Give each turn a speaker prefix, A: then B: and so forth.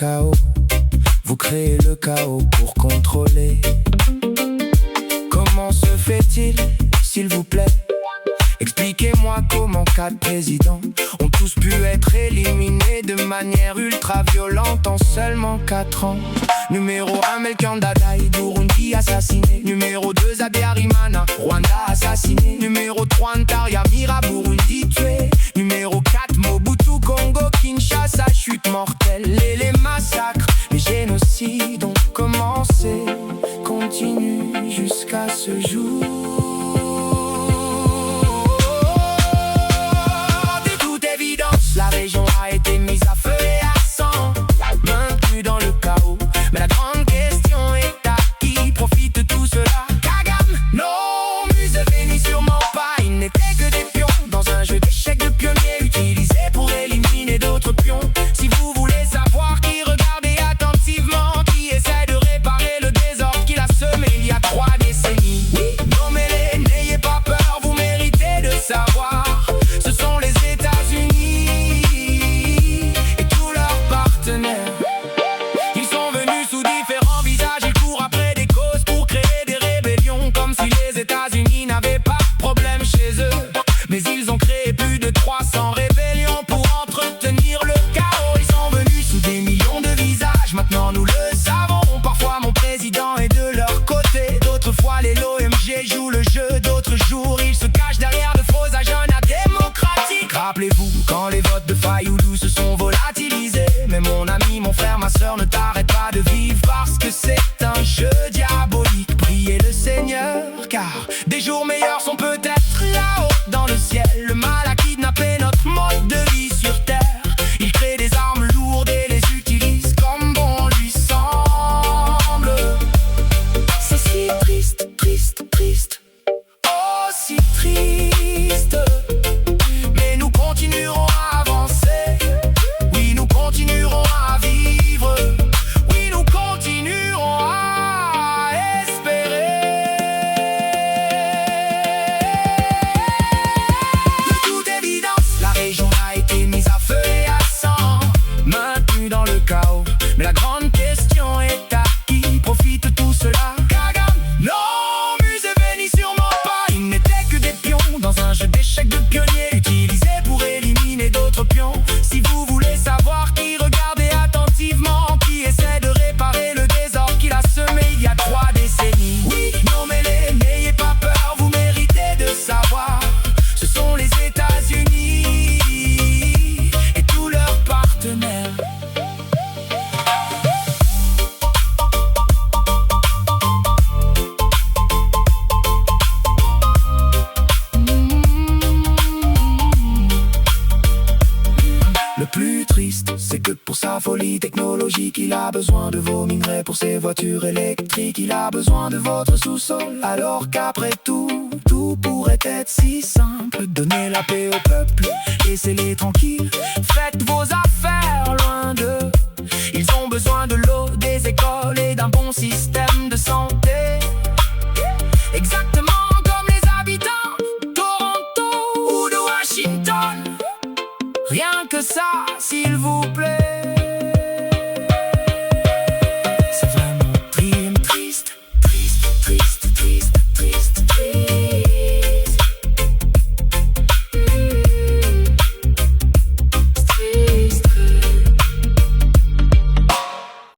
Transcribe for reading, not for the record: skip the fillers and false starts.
A: chaos. Vous créez le chaos pour contrôler. Comment se fait-il, s'il vous plaît? Expliquez-moi comment 4 présidents ont tous pu être éliminés de manière ultra violente en seulement 4 ans. Numéro 1, Melchior Ndadaye, Burundi assassiné. Numéro 2, Habyarimana, Rwanda assassiné. Numéro 3, Ntaryamira, Burundi tué. Numéro 4, Mobutu, Congo, Kinshasa, chute mortelle. Et les massacres, les génocides ont commencé, continuent jusqu'à ce jour. La région a été mise à feu et à sang, maintenue dans le chaos. Mais la grande question est à qui profite tout cela? Kagame, non, Museveni sûrement pas. Ils n'étaient que des pions dans un jeu d'échecs de pionniers utilisé pour éliminer d'autres pions. Si vous voulez savoir qui, regardez attentivement, qui essaie de réparer le désordre qu'il a semé il y a 3 décennies. Oui, nommez-les, n'ayez pas peur, vous méritez de savoir. Ce sont les États-Unis. Ils sont venus sous différents visages, ils courent après des causes pour créer des rébellions, comme si les États-Unis n'avaient pas de problème chez eux. Mais ils ont créé plus de 300 rébellions pour entretenir le chaos. Ils sont venus sous des millions de visages, maintenant nous le savons. Parfois mon président est de leur côté, d'autres fois les l'OMG jouent le jeu, d'autres jours ils se cachent derrière de faux agendas démocratiques. Rappelez-vous quand les votes de Fayoulou se sont volatilisés. Mais mon ami, mon frère, ma soeur, ne t'arrête pas de vivre parce que c'est un jeu diabolique. Priez le Seigneur car des jours meilleurs sont peut-être là-haut dans le ciel. Le mal a kidnappé notre mode de vie sur terre. Il crée des armes lourdes et les utilise comme bon lui semble. C'est si triste, triste, triste. Oh si triste. Mais nous continuerons à avancer. Oui, nous continuerons à vivre. Oui, nous continuerons à espérer. De toute évidence, la région a été mise à feu et à sang, maintenue dans le chaos. Mais la grande question est à qui profite tout cela? Kagame, non, Museveni sûrement pas. Ils n'étaient que des pions dans un jeu d'échecs de pionniers utilisé pour éliminer d'autres pions. Si vous voulez savoir qui, regardez attentivement, qui essaie de réparer le désordre qu'il a semé il y a 3 décennies. Oui, nommez-les, n'ayez pas peur, vous méritez de savoir. Ce sont les États-Unis et tous leurs partenaires. Le plus triste, c'est que pour sa folie technologique, il a besoin de vos minerais pour ses voitures électriques. Il a besoin de votre sous-sol, alors qu'après tout, tout pourrait être si simple. Donnez la paix au peuple, laissez-les tranquilles. Faites vos affaires loin d'eux. Ils ont besoin de l'eau, des écoles et d'un bon système de santé. Exactement comme les habitants de Toronto ou de Washington. Rien que ça, s'il vous plaît.